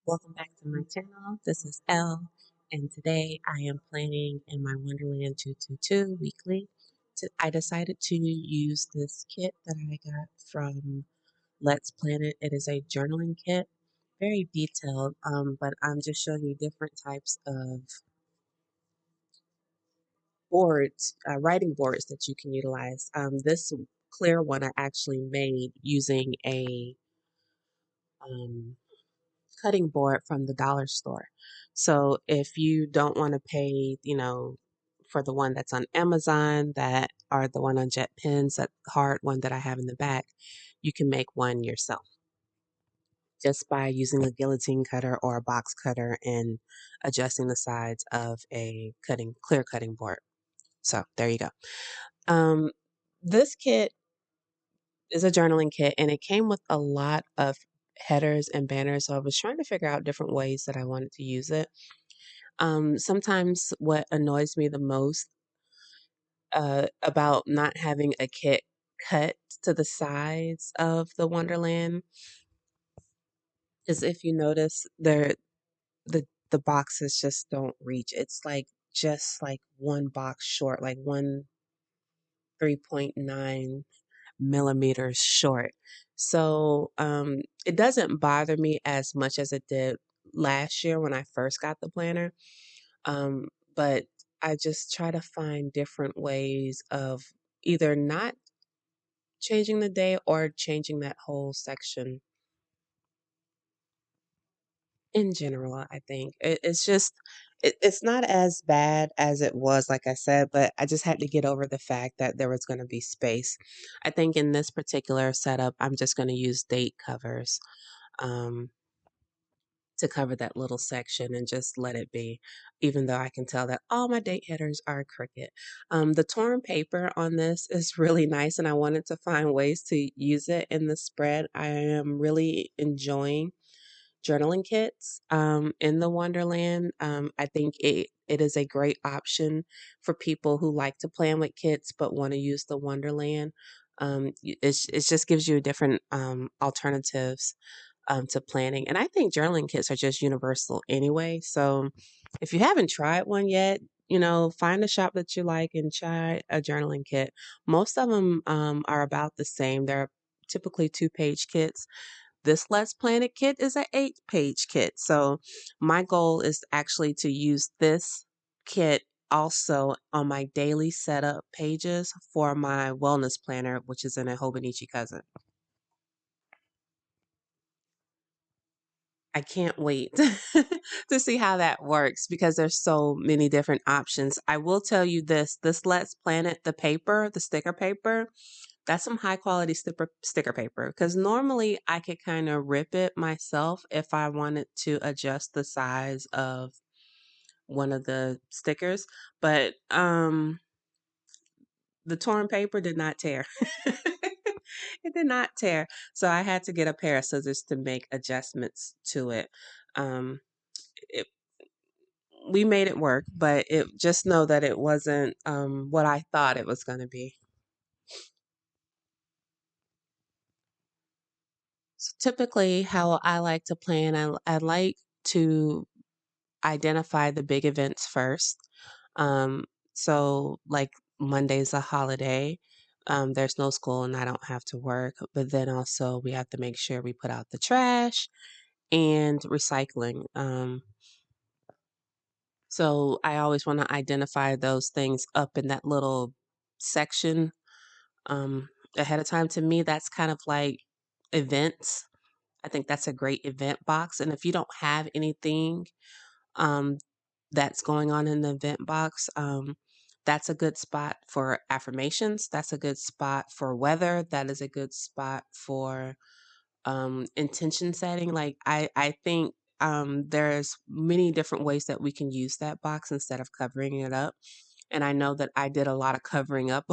Welcome back to my channel. This is Elle, and today I am planning in my Wonderland222 weekly. I decided to use this kit that I got from Let's Plan It. It is a journaling kit, very detailed, but I'm just showing you different types of boards, writing boards that you can utilize. This clear one I actually made using a um, cutting board from the dollar store. So if you don't want to pay, for the one that's on Amazon that or the one on Jet Pens, that hard one that I have in the back, you can make one yourself just by using a guillotine cutter or a box cutter and adjusting the sides of a clear cutting board. So there you go. Um, this kit is a journaling kit and it came with a lot of headers and banners. So I was trying to figure out different ways that I wanted to use it. Sometimes what annoys me the most about not having a kit cut to the sides of the Wonderland is if you notice the boxes just don't reach. It's like just like one box short, like one 3.9 millimeters short. So it doesn't bother me as much as it did last year when I first got the planner. But I just try to find different ways of either not changing the day or changing that whole section in general. I think it's just, it's not as bad as it was, like I said, but I just had to get over the fact that there was going to be space. I think in this particular setup, I'm just going to use date covers. Um, to cover that little section and just let it be, even though I can tell that all my date headers are crooked. The torn paper on this is really nice, and I wanted to find ways to use it in the spread. I am really enjoying journaling kits in the Wonderland. I think it is a great option for people who like to plan with kits but want to use the Wonderland. It just gives you different alternatives to planning. And I think journaling kits are just universal anyway. So if you haven't tried one yet, find a shop that you like and try a journaling kit. Most of them are about the same. They're typically 2-page kits. This Let's Planet kit is an 8-page kit. So my goal is actually to use this kit also on my daily setup pages for my wellness planner, which is in a Hobonichi cousin. I can't wait to see how that works because there's so many different options. I will tell you this Let's Planet, the paper, the sticker paper, that's some high quality sticker paper because normally I could kind of rip it myself if I wanted to adjust the size of one of the stickers, but the torn paper did not tear. It did not tear. So I had to get a pair of scissors to make adjustments to it. Um, it we made it work, but it just know that it wasn't what I thought it was going to be. So typically, how I like to plan, I like to identify the big events first. Um, so, like Monday's a holiday. There's no school and I don't have to work. But then also, we have to make sure we put out the trash and recycling. So, I always want to identify those things up in that little section um, ahead of time. To me, that's kind of like events. I think that's a great event box. And if you don't have anything um, that's going on in the event box, that's a good spot for affirmations. That's a good spot for weather. That is a good spot for intention setting. Like I think there's many different ways that we can use that box instead of covering it up. And I know that I did a lot of covering up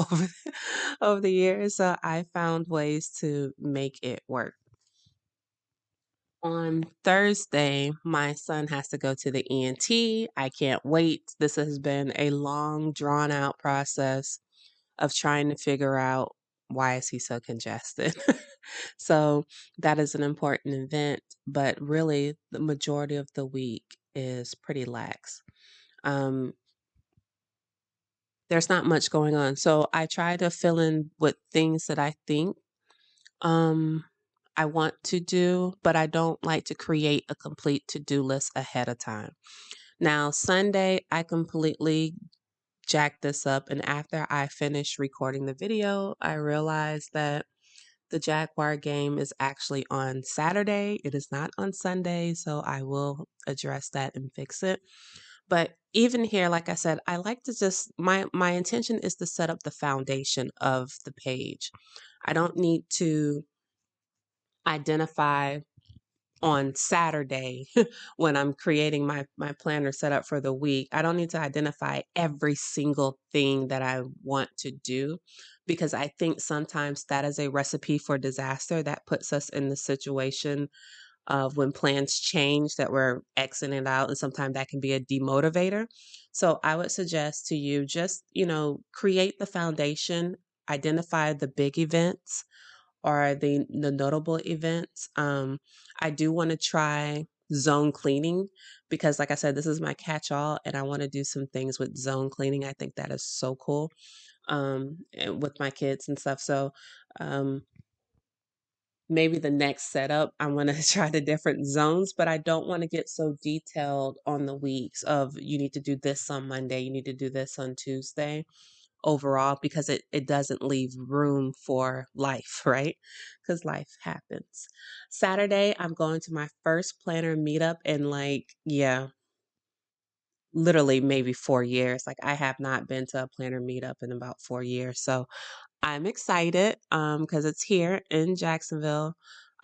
over the years, so I found ways to make it work. On Thursday, my son has to go to the ENT. I can't wait. This has been a long, drawn out process of trying to figure out why is he so congested? So that is an important event, but really the majority of the week is pretty lax. Um, there's not much going on. So I try to fill in with things that I think um, I want to do, but I don't like to create a complete to-do list ahead of time. Now, Sunday, I completely jacked this up, and after I finished recording the video, I realized that the Jaguar game is actually on Saturday. It is not on Sunday, so I will address that and fix it. But even here, like I said, I like to just my intention is to set up the foundation of the page. I don't need to identify on Saturday when I'm creating my planner set up for the week. I don't need to identify every single thing that I want to do, because I think sometimes that is a recipe for disaster that puts us in the situation of when plans change that we're exiting out, and sometimes that can be a demotivator. So I would suggest to you just, create the foundation, identify the big events or the notable events. I do want to try zone cleaning because, like I said, this is my catch-all, and I want to do some things with zone cleaning. I think that is so cool, and with my kids and stuff. So, maybe the next setup, I want to try the different zones, but I don't want to get so detailed on the weeks of you need to do this on Monday, you need to do this on Tuesday overall, because it doesn't leave room for life, right? Because life happens. Saturday, I'm going to my first planner meetup in literally maybe 4 years. Like I have not been to a planner meetup in about 4 years. So I'm excited because it's here in Jacksonville.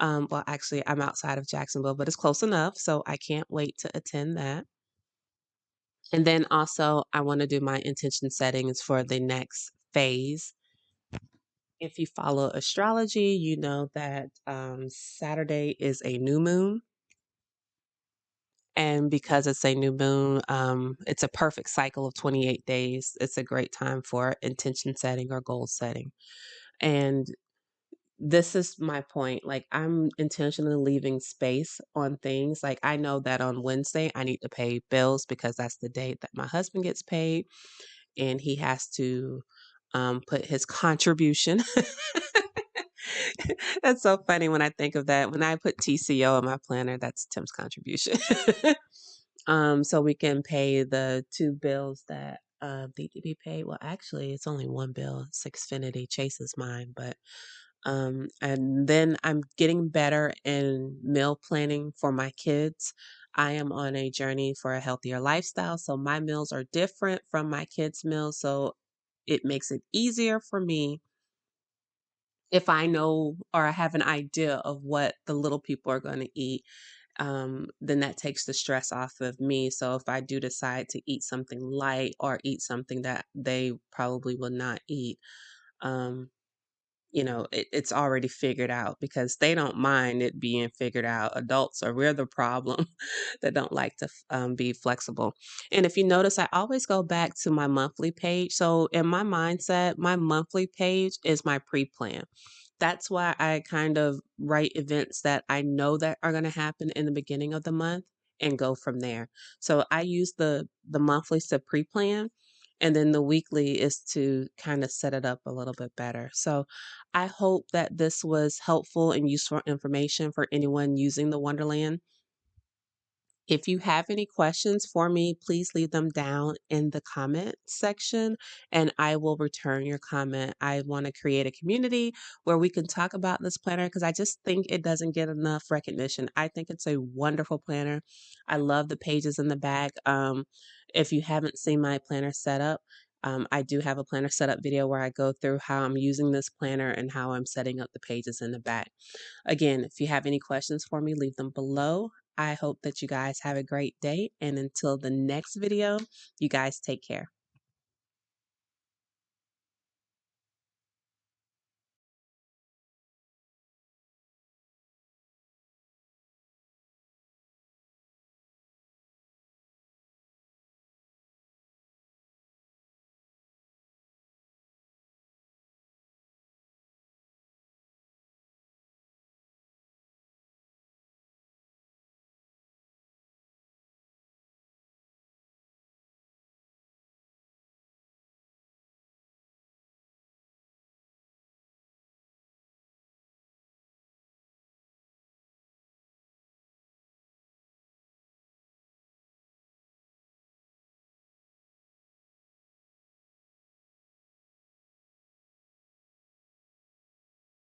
Well, actually, I'm outside of Jacksonville, but it's close enough. So I can't wait to attend that. And then also, I want to do my intention settings for the next phase. If you follow astrology, you know that Saturday is a new moon. And because it's a new moon, it's a perfect cycle of 28 days. It's a great time for intention setting or goal setting. And this is my point. Like, I'm intentionally leaving space on things. Like, I know that on Wednesday, I need to pay bills because that's the date that my husband gets paid. And he has to put his contribution. That's so funny when I think of that. When I put TCO in my planner, that's Tim's contribution. So we can pay the two bills that need to be paid. Well, actually, it's only one bill. It's Xfinity. Chase is mine, but and then I'm getting better in meal planning for my kids. I am on a journey for a healthier lifestyle, so my meals are different from my kids' meals. So it makes it easier for me if I know or I have an idea of what the little people are going to eat. Then that takes the stress off of me. So if I do decide to eat something light or eat something that they probably will not eat, um, it's already figured out because they don't mind it being figured out. Adults are we're the problem that don't like to be flexible. And if you notice, I always go back to my monthly page. So in my mindset, my monthly page is my pre-plan. That's why I kind of write events that I know that are going to happen in the beginning of the month and go from there. So I use the monthlies to pre-plan, and then the weekly is to kind of set it up a little bit better. So I hope that this was helpful and useful information for anyone using the Wonderland. If you have any questions for me, please leave them down in the comment section and I will return your comment. I want to create a community where we can talk about this planner because I just think it doesn't get enough recognition. I think it's a wonderful planner. I love the pages in the back. If you haven't seen my planner setup, I do have a planner setup video where I go through how I'm using this planner and how I'm setting up the pages in the back. Again, if you have any questions for me, leave them below. I hope that you guys have a great day. And until the next video, you guys take care.